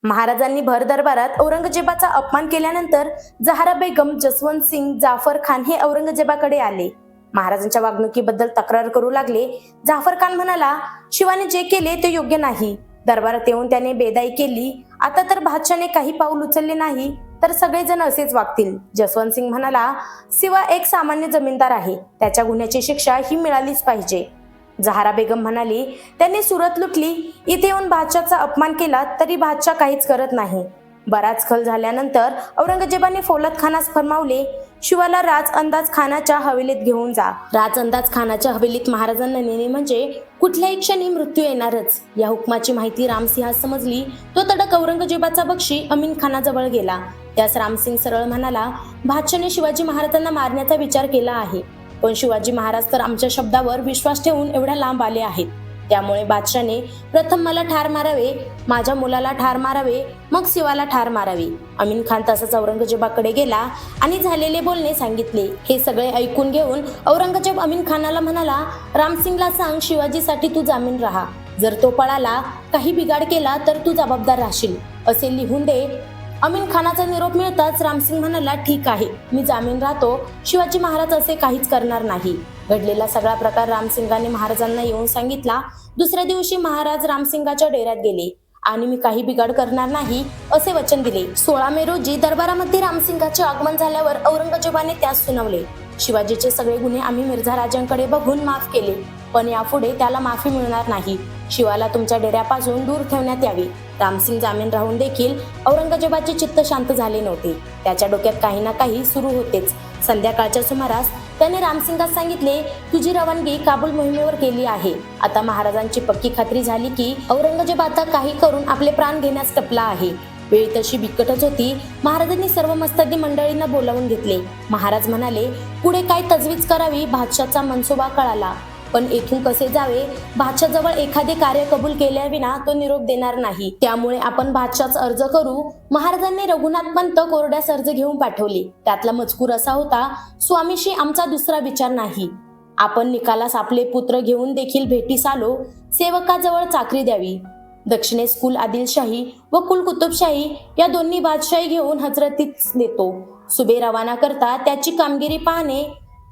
महाराजांनी भर दरबारात औरंगजेबाचा अपमान केल्यानंतर जहारा बेगम, जसवंत सिंग, जाफर खान हे औरंगजेबाकडे आले. महाराजांच्या वागणुकीबद्दल तक्रार करू लागले. जाफर खान म्हणाला, शिवाने जे केले ते योग्य नाही. दरबारात येऊन त्याने बेदाई केली. आता तर बादशाने काही पाऊल उचलले नाही तर सगळेजण असेच वागतील. जसवंत सिंग म्हणाला, शिवा एक सामान्य जमीनदार आहे, त्याच्या गुन्ह्याची शिक्षा ही मिळालीच पाहिजे. जहारा बेगम म्हणाली, त्यांनी सुरत लुटली, इथे येऊन बादशाचा अपमान केला तरी बादशाह काहीच करत नाही. बराच खल झाल्यानंतर औरंगजेबाने फौलत खानास फरमावले, शिवाला राज अंदाज खानाच्या हवेलीत घेऊन जा. राज अंदाज खानाच्या हवेलीत महाराजांना नेणे म्हणजे कुठल्याही क्षणी मृत्यू येणारच. या हुकमाची माहिती रामसिंहास समजली. तो तडक औरंगजेबाचा बक्षी अमीन खानाजवळ गेला. त्यास रामसिंग सरळ म्हणाला, बादशाने शिवाजी महाराजांना मारण्याचा विचार केला आहे, पण शिवाजी महाराज तर आमच्या शब्दावर विश्वास ठेवून एवढ्या लांब आले आहेत. त्यामुळे बादशाने प्रथम मला ठार मारावे, माझ्या मुलाला ठार मारावे, मग शिवाला ठार मारावे. अमीन खान तसंच औरंगजेबाकडे गेला आणि झालेले बोलणे सांगितले. हे सगळे ऐकून घेऊन औरंगजेब अमीन खानाला म्हणाला, रामसिंगला सांग, शिवाजीसाठी तू जामीन राहा. जर तो पळाला, काही बिघाड केला तर तू जबाबदार राहशील, असे लिहून दे. अमीन खानाचा निरोप मिळताच रामसिंग म्हणाला, ठीक आहे, मी जामीन राहतो. शिवाजी महाराज असे काहीच करणार नाही. घडलेला सगळा प्रकार रामसिंगाने महाराजांना येऊन सांगितला. दुसऱ्या दिवशी महाराज रामसिंगाच्या डेऱ्यात गेले आणि मी काही बिघाड करणार नाही असे वचन दिले. 16 मे रोजी दरबारामध्ये रामसिंगाचे आगमन झाल्यावर औरंगजेबाने त्यास सुनावले, शिवाजीचे सगळे गुन्हे आम्ही मिर्झा राजांकडे बघून माफ केले, पण यापुढे त्याला माफी मिळणार नाही. शिवाला तुमच्या डेऱ्यापासून दूर ठेवण्यात यावे. रामसिंग जामीन राहून देखील औरंगजेबाचे चित्त शांत झाले नव्हते. त्याच्या डोक्यात काही ना काही सुरू होतेच. संध्याकाळच्या सुमारास त्याने रामसिंगास सांगितले, तुझी रवानगी काबूल मोहिमेवर केली आहे. आता महाराजांची पक्की खात्री झाली की औरंगजेब आता काही करून आपले प्राण घेण्यास टपला आहे. वेळ तशी बिकटच होती. महाराजांनी सर्व मस्तकी मंडळींना बोलावून घेतले. महाराज म्हणाले, पुढे काय तजवीज करावी. बादशाचा मनसुबा कळाला, पण येथून कसे जावे. बादशाजवळ एखादे कार्य कबूल केल्याविना तो निरोप देणार नाही. त्यामुळे आपण बादशाच अर्ज करू. महाराजांनी रघुनाथ पंत कोरड्यास अर्ज घेऊन पाठवले. त्यातला मजकूर असा होता, स्वामीशी आमचा दुसरा विचार नाही. आपण निकालास आपले पुत्र घेऊन देखील भेटीस आलो. सेवकाजवळ चाकरी द्यावी. दक्षिणेस कुल आदिलशाही व कुल कुतुबशाही या दोन्ही बादशाही घेऊन हजरतीच देतो. सुबे रवाना करता त्याची कामगिरी पाहणे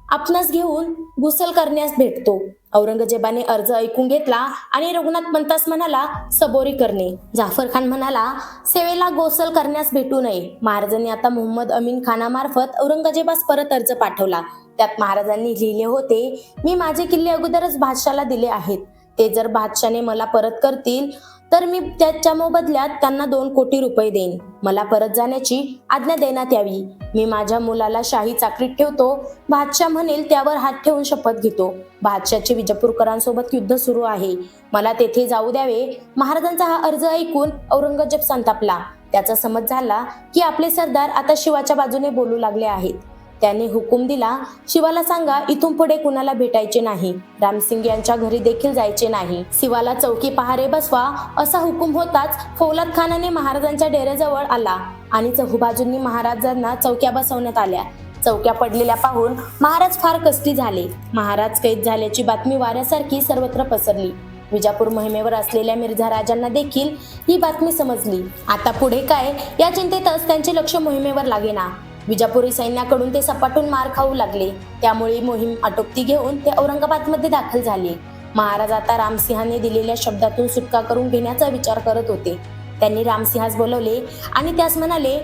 आपणास घेऊन गुसल करण्यास भेटतो. औरंगजेबाने अर्ज ऐकून घेतला आणि रघुनाथ पंतास म्हणाला, सबोरी करणे. जाफर खान म्हणाला, सेवेला गोसल करण्यास भेटू नये. महाराजांनी आता मोहम्मद अमीन खानामार्फत औरंगजेबास परत अर्ज पाठवला. त्यात महाराजांनी लिहिले होते, मी माझे किल्ले अगोदरच बादशाला दिले आहेत. ते जर बादशाने मला परत करतील तर मी त्याच्या मोबदल्यात त्यांना 2 कोटी रुपये देईन. मला परत जाण्याची आज्ञा देण्यात यावी. मी माझ्या मुलाला शाही चाकरीत ठेवतो. बादशाह म्हणेल त्यावर हात ठेवून शपथ घेतो. बादशाहचे विजापूरकरांसोबत युद्ध सुरू आहे. मला तेथे जाऊ द्यावे. महाराजांचा हा अर्ज ऐकून औरंगजेब संतापला. त्याचा समज झाला की आपले सरदार आता शिवाच्या बाजूने बोलू लागले आहेत. त्याने हुकूम दिला, शिवाला सांगा, इथून पुढे कुणाला भेटायचे नाही. रामसिंग यांच्या घरी देखील जायचे नाही. शिवाला चौकी पहारे बसवा असा हुकूम होताच फौलत खानाने महाराजांच्या डेऱ्याजवळ आला आणि चहूबाजूंनी महाराजांना चौक्या बसवण्यात आल्या. चौक्या पडलेल्या पाहून महाराज फार कष्टी झाले. महाराज कैद झाल्याची बातमी वाऱ्यासारखी सर्वत्र पसरली. विजापूर मोहिमेवर असलेल्या मिर्झा राजांना देखील ही बातमी समजली. आता पुढे काय या चिंतेतच त्यांचे लक्ष मोहिमेवर लागेना. विजापुरी सैन्याकडून ते सपाटून मार खाऊ लागले. त्यामुळे मोहीम आटोपती घेऊन ते औरंगाबादमध्ये दाखल झाले. महाराज आता रामसिंहाने दिलेल्या शब्दातून सुटका करून घेण्याचा विचार करत होते. त्यांनी रामसिंहास बोलवले आणि त्यास म्हणाले,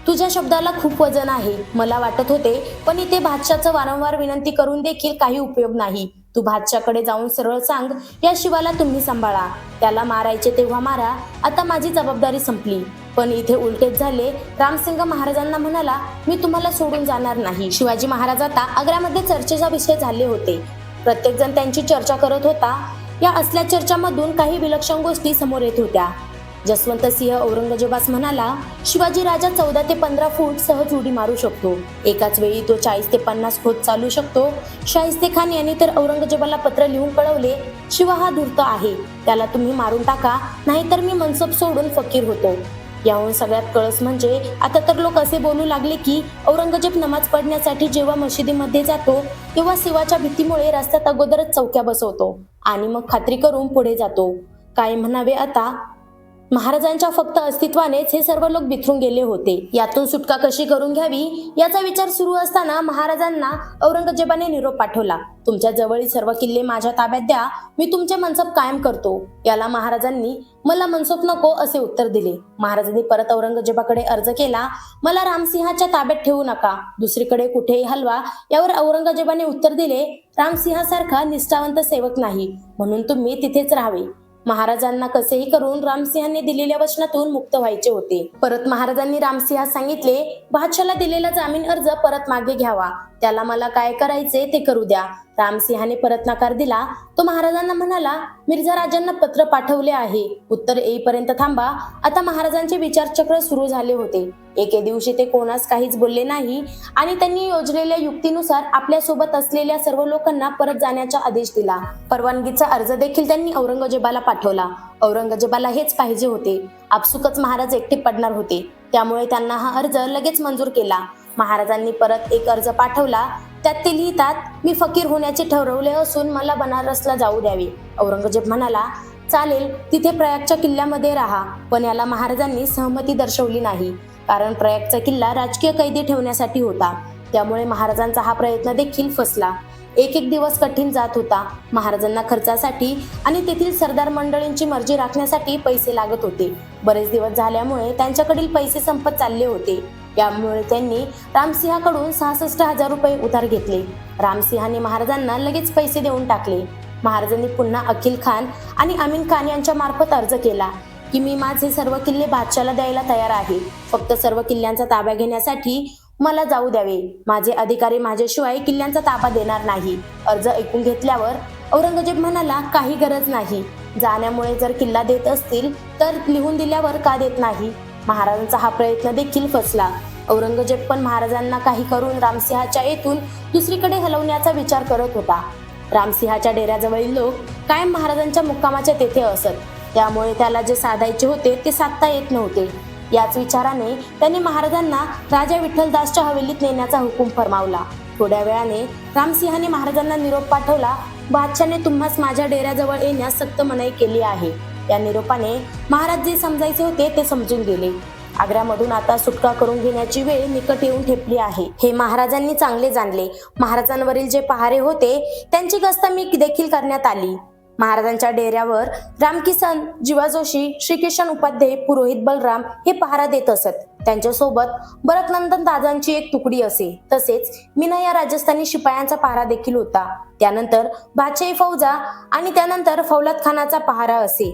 तुझ्या शब्दाला खूप वजन आहे. मला वाटत होते, पण इथे बादशाचं वारंवार विनंती करून देखील काही उपयोग नाही. तू बादशाकडे जाऊन सरळ सांग, या शिवाला तुम्ही सांभाळा. त्याला मारायचे तेव्हा मारा. आता माझी जबाबदारी संपली. पण इथे उलटेच झाले. रामसिंग महाराजांना म्हणाला, मी तुम्हाला सोडून जाणार नाही. शिवाजी महाराज आता आग्र्यामध्ये चर्चेचा विषय झाले होते. प्रत्येक जण त्यांची चर्चा करत होता. या असल्या चर्चामधून काही विलक्षण गोष्टी समोर येत होत्या. जसवंत सिंह औरंगजेबास म्हणाला, शिवाजी राजा 14 ते 15 फूट सहज उडी मारू शकतो. एकाच वेळी तो 40 ते 50 खोत चालू शकतो. शाहिस्ते खान यांनी तर औरंगजेबाला पत्र लिहून कळवले, शिवा हा धूर्त आहे, त्याला तुम्ही मारून टाका, नाहीतर मी मनसब सोडून फकीर होतो. याहून सगळ्यात कळस म्हणजे आता तर लोक असे बोलू लागले की औरंगजेब नमाज पढण्यासाठी जेव्हा मशिदीमध्ये जातो तेव्हा शिवाच्या भीतीमुळे रस्त्यात अगोदरच चौक्या बसवतो आणि मग खात्री करून पुढे जातो. काय म्हणावे आता. महाराजांच्या फक्त अस्तित्वानेच हे सर्व लोक बिथरून गेले होते. यातून सुटका कशी करून घ्यावी याचा विचार सुरू असताना महाराजांना औरंगजेबाने निरोप पाठवला. तुमच्या जवळील सर्व किल्ले माझ्या ताब्यात द्या, मी तुमचे मनसब कायम करतो. याला महाराजांनी मला मनसब नको असे उत्तर दिले. महाराजांनी परत औरंगजेबाकडे अर्ज केला, मला रामसिंहाच्या ताब्यात ठेवू नका, दुसरीकडे कुठेही हलवा. यावर औरंगजेबाने उत्तर दिले, रामसिंहासारखा निष्ठावंत सेवक नाही, म्हणून तुम्ही तिथेच राहावे. महाराजांना कसेही करून रामसिंहांनी दिलेल्या वचनातून मुक्त व्हायचे होते. परत महाराजांनी रामसिंहास सांगितले, बादशाला दिलेला जामीन अर्ज परत मागे घ्यावा, त्याला मला काय करायचे ते करू द्या. रामसिंहाने परत नकार दिला. तो महाराजांना म्हणाला, मिर्झा राजांना पत्र पाठवले आहे, उत्तर येईपर्यंत थांबा. आता महाराजांचे विचारचक्र सुरू झाले होते. एके दिवशी ते कोणास काहीच बोलले नाही आणि त्यांनी योजलेल्या युक्तीनुसार आपल्या सोबत असलेल्या सर्व लोकांना परत जाण्याचा आदेश दिला. परवानगीचा अर्ज देखील त्यांनी औरंगजेबाला पाठवला. औरंगजेबाला हेच पाहिजे होते. आपसुकच महाराज एकटे पडणार होते, त्यामुळे त्यांना हा अर्ज लगेच मंजूर केला. महाराजांनी परत एक अर्ज पाठवला. त्यात ते लिहितात, मी फकीर होण्याचे ठरवले असून मला बनारसला जाऊ द्यावे. औरंगजेब म्हणाला, चालेल, तिथे प्रयागच्या किल्ल्यामध्ये राहा. पण याला महाराजांनी सहमती दर्शवली नाही, कारण प्रयागचा किल्ला राजकीय कैदी ठेवण्यासाठी होता. त्यामुळे महाराजांचा हा प्रयत्न देखील फसला. एक दिवस कठीण जात होता. महाराजांना खर्चासाठी आणि तेथील सरदार मंडळींची मर्जी राखण्यासाठी पैसे लागत होते. बरेच दिवस झाल्यामुळे त्यांच्याकडील पैसे संपत चालले होते. यामुळे त्यांनी रामसिंहाकडून 66,000 रुपये उधार घेतले. रामसिंहाने महाराजांना लगेच पैसे देऊन टाकले. महाराजांनी पुन्हा अखिल खान आणि अमीन खान यांच्या मार्फत अर्ज केला की मी माझे सर्व किल्ले बादशाला द्यायला तयार आहे, फक्त सर्व किल्ल्यांचा ताबा घेण्यासाठी मला जाऊ द्यावे. माझे अधिकारी माझ्याशिवाय किल्ल्यांचा ताबा देणार नाही. अर्ज ऐकून घेतल्यावर औरंगजेब म्हणाला, काही गरज नाही, जाण्यामुळे जर किल्ला देत असतील तर लिहून दिल्यावर का देत नाही. महाराजांचा हा प्रयत्न देखील फसला. औरंगजेब पण महाराजांना काही करून रामसिंहाच्या येथून दुसरीकडे हलवण्याचा विचार करत होता. रामसिंहाच्या डेऱ्याजवळील लोक कायम महाराजांच्या मुक्कामाच्या तेथे असत, त्यामुळे त्याला जे साधायचे होते ते साधता येत नव्हते. याच विचाराने त्यांनी महाराजांना राजा विठ्ठलदासच्या हवेलीत नेण्याचा हुकूम फरमावला. थोड्या वेळाने रामसिंहाने महाराजांना निरोप पाठवला, बादशाने तुम्हास माझ्या डेऱ्याजवळ येण्यास सक्त मनाई केली आहे. या निरोपाने महाराज जे समजायचे होते ते समजून गेले. आग्र्यामधून आता सुटका करून घेण्याची वेळ निकट येऊन ठेपली आहे हे महाराजांनी चांगले जाणले. महाराजांवरील जे पहारे होते त्यांची गस्त मी देखील करण्यात आली. महाराजांच्या डेऱ्यावर रामकिसन, जीवा जोशी, श्रीकिशन उपाध्याय, पुरोहित बलराम हे पहारा देत असत. त्यांच्यासोबत भरतनंदन दादांची एक तुकडी असे. तसेच मीना या राजस्थानी शिपायांचा पहारा देखील होता. त्यानंतर बादशाही फौजा आणि त्यानंतर फौलाद खानाचा पहारा असे.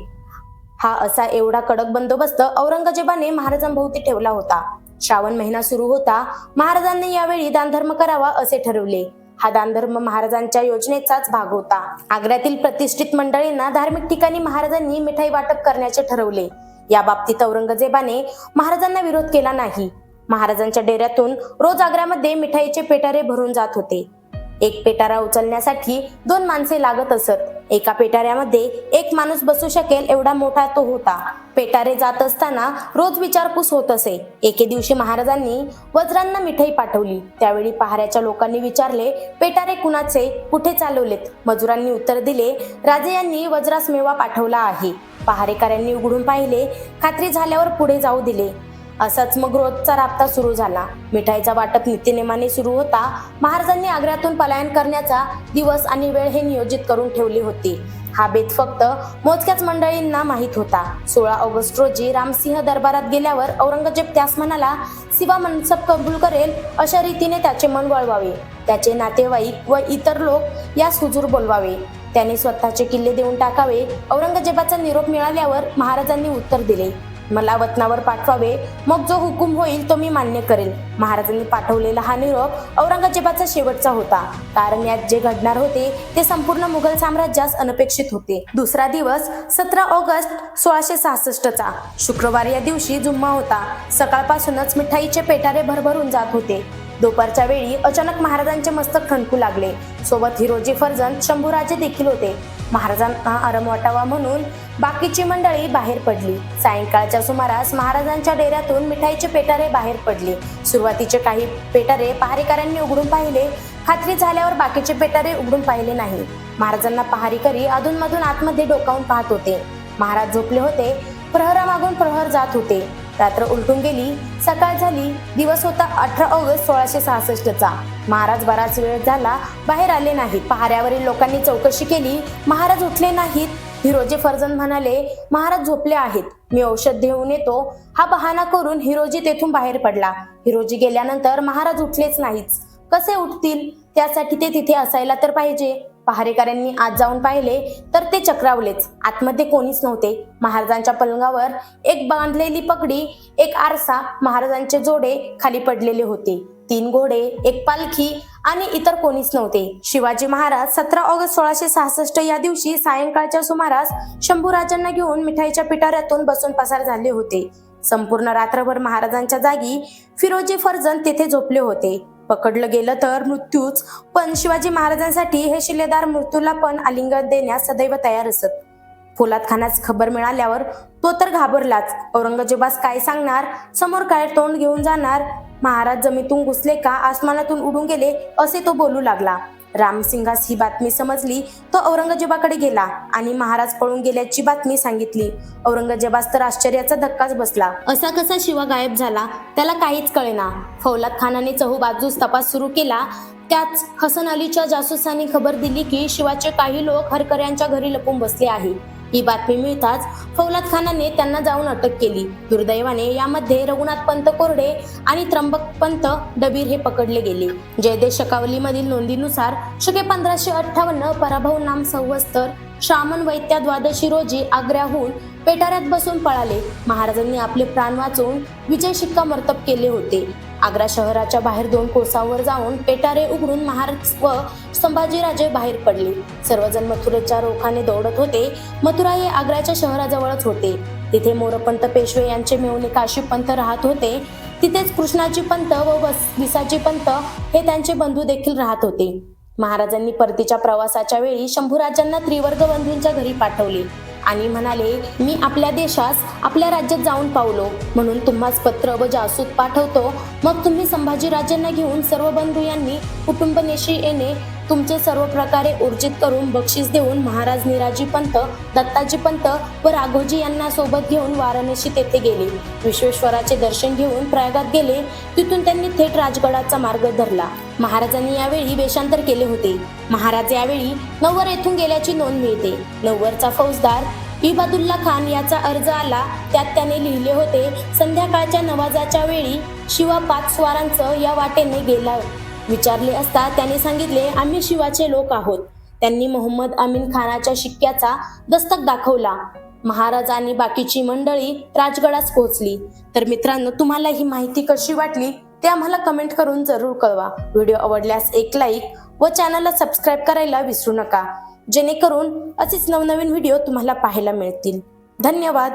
हा असा एवढा कडक बंदोबस्त औरंगजेबाने महाराजांभोवती ठेवला होता. श्रावण महिना सुरू होता. महाराजांनी यावेळी दानधर्म करावा असे ठरवले. हा दानधर्म महाराजांच्या योजनेचाच भाग होता. आग्र्यातील प्रतिष्ठित मंडळींना धार्मिक ठिकाणी महाराजांनी मिठाई वाटप करण्याचे ठरवले. या बाबतीत औरंगजेबाने महाराजांना विरोध केला नाही. महाराजांच्या डेऱ्यातून रोज आग्र्यामध्ये मिठाईचे पेटारे भरून जात होते. एक पेटारा उचलण्यासाठी 2 माणसे लागत असत. एका पेटाऱ्यामध्ये एक माणूस बसू शकेल एवढा मोठा तो होता. पेटारे जात असताना रोज विचारपूस होत असे. एके दिवशी महाराजांनी वज्रांना मिठाई पाठवली. त्यावेळी पहाऱ्याच्या लोकांनी विचारले, पेटारे कुणाचे, कुठे चालवलेत? मजुरांनी उत्तर दिले, राजे यांनी वज्रास मेवा पाठवला आहे. पहारेकऱ्यांनी उघडून पाहिले. खात्री झाल्यावर पुढे जाऊ दिले. असाच मग रोजचा राबता सुरू झाला. मिठाईचा वाटप नित्यनेमाने सुरू होता. महाराजांनी आग्र्यातून पलायन करण्याचा दिवस आणि वेळ हे नियोजित करून ठेवली होती. हा बेत फक्त मोजक्याच मंडळींना माहीत होता. 16 ऑगस्ट रोजी रामसिंह दरबारात गेल्यावर औरंगजेब त्यास म्हणाला, सिवा मनसब कबूल करेल अशा रीतीने त्याचे मन वळवावे. त्याचे नातेवाईक व इतर लोक यास हुजूर बोलवावे. त्याने स्वतःचे किल्ले देऊन टाकावे. औरंगजेबाचा निरोप मिळाल्यावर महाराजांनी उत्तर दिले, मला वतनावर पाठवावे, मग जो हुकूम होईल तो मी मान्य करेल. महाराजांनी पाठवलेला हा निरोप औरंगजेबाचा शेवटचा होता, कारण यात जे घडणार होते ते संपूर्ण मुघल साम्राज्यास अनपेक्षित होते. दुसरा दिवस 17 ऑगस्ट 1666चा शुक्रवार. या दिवशी जुम्मा होता. सकाळपासूनच मिठाईचे पेटारे भरभरून जात होते. दुपारच्या वेळी अचानक महाराजांचे मस्तक ठणकू लागले. सोबत हिरोजी फर्जंद, शंभूराजे देखील होते. महाराजांना आराम वाटावा म्हणून बाकीची मंडळी बाहेर पडली. सायंकाळच्या सुमारास महाराजांच्या डेऱ्यातून मिठाईचे पेटारे बाहेर पडले. सुरुवातीचे काही पेटारे पहारेकऱ्यांनी उघडून पाहिले. खात्री झाल्यावर बाकीचे पेटारे उघडून पाहिले नाही. महाराजांना पहारेकरी अधूनमधून आतमध्ये डोकावून पाहत होते. महाराज झोपले होते. प्रहरामागून प्रहर जात होते. रात्र उलटून गेली, सकाळ झाली. दिवस होता 18 ऑगस्ट 1666चा. महाराज बराच वेळ झाला बाहेर आले नाहीत. पहाऱ्यावरील लोकांनी चौकशी केली. महाराज उठले नाहीत. हिरोजी फर्जंद म्हणाले, महाराज झोपले आहेत, मी औषध देऊन येतो. हा बहाणा करून हिरोजी तेथून बाहेर पडला. हिरोजी गेल्यानंतर महाराज उठलेच नाहीत. कसे उठतील? त्यासाठी ते तिथे असायला तर पाहिजे. पहारेकऱ्यांनी आत जाऊन पाहिले तर ते चक्रावलेच. आतमध्ये कोणीच नव्हते. महाराजांच्या पलंगावर एक बांधलेली पगडी, एक आरसा, महाराजांचे जोडे खाली पडलेले होते. 3 घोडे, एक पालखी आणि इतर कोणीच नव्हते. शिवाजी महाराज 17 ऑगस्ट 1666 या दिवशी सायंकाळच्या सुमारास शंभूराजांना घेऊन मिठाईच्या पिटाऱ्यातून बसून पसार झाले होते. संपूर्ण रात्रभर महाराजांच्या जागी फिरोजी फर्जंद तेथे झोपले होते. पकडलं गेलं तर मृत्यूच, पण शिवाजी महाराजांसाठी हे शिलेदार मृत्यूला पण आलिंगन देण्यास सदैव तयार असत. फौलाद खानास खबर मिळाल्यावर तो तर घाबरलाच. औरंगजेबास काय सांगणार? समोर काय तोंड घेऊन जाणार? महाराज जमीतून घुसले का आसमानातून उडून गेले असे तो बोलू लागला. रामसिंगास ही बातमी समजली. तो औरंगजेबाकडे गेला आणि महाराज पळून गेल्याची बातमी सांगितली. औरंगजेबास तर आश्चर्याचा धक्काच बसला. असा कसा शिवा गायब झाला? त्याला काहीच कळेना. फौलाद खानाने चहूबाजूस तपास सुरू केला. त्याच हसन अलीच्या जासूसांनी खबर दिली की शिवाचे काही लोक हरकऱ्यांच्या घरी लपून बसले आहे. ही बातमी मिळताच फौलाद खानाने त्यांना जाऊन अटक केली. दुर्दैवाने यामध्ये रघुनाथ पंत कोरडे आणि त्र्यंबक पंत डबीर हे पकडले गेले. जयदेश शकावलीमधील नोंदीनुसार शके 1558 पराभव नाम संवत्सर श्रावण वैत्या द्वादशी रोजी आग्र्याहून पेटाऱ्यात बसून पळाले. महाराजांनी आपले प्राण वाचवून विजय शिक्कामोर्तब केले होते. आग्रा शहराच्या बाहेर 2 कोसावर जाऊन पेटारे उघडून महाराज व संभाजीराजे बाहेर पडले. सर्वजण मथुरेच्या रोखाने दौडत होते. मथुरा हे आग्र्याच्या शहराजवळच होते. तिथे मोरपंत पेशवे यांचे मेहुणे काशीपंत राहत होते. तिथेच कृष्णाजी पंत व विसाजी पंत हे त्यांचे बंधू देखील राहत होते. महाराजांनी परतीच्या प्रवासाच्या वेळी शंभूराजांना त्रिवर्ग बंधूंच्या घरी पाठवले आणि म्हणाले, मी आपल्या देशास आपल्या राज्यात जाऊन पावलो म्हणून तुम्हास पत्र व जासूस पाठवतो. मग तुम्ही संभाजीराजांना घेऊन सर्व बंधू यांनी कुटुंबनेशी येणे. तुमचे सर्व प्रकारे ऊर्जित करून बक्षीस देऊन महाराज निराजी पंत, दत्ताजी पंत व राघोजी यांना सोबत घेऊन वाराणसी तेथे गेले. विश्वेश्वराचे दर्शन घेऊन प्रयागात गेले. तिथून त्यांनी थेट राजगडाचा मार्ग धरला. महाराजांनी यावेळी वेषांतर केले होते. महाराज यावेळी नववर येथून गेल्याची नोंद मिळते. नववरचा फौजदार इबादुल्ला खान याचा अर्ज आला. त्यात त्याने लिहिले होते, संध्याकाळच्या नमाजाच्या वेळी शिवा 5 स्वारांचं या वाटेने गेला. विचारले असता त्याने सांगितले, आम्ही शिवाचे लोक आहोत. त्यांनी मोहम्मद अमीन खानाच्या शिक्क्याचा दस्तक दाखवला. महाराज आणि बाकीची मंडळी राजगडास पोहोचली. तर मित्रांनो, तुम्हाला ही माहिती कशी वाटली ते आम्हाला कमेंट करून जरूर कळवा. व्हिडिओ आवडल्यास एक लाईक व चॅनलला सबस्क्राईब करायला विसरू नका, जेणेकरून असेच नवनवीन व्हिडिओ तुम्हाला पाहायला मिळतील. धन्यवाद.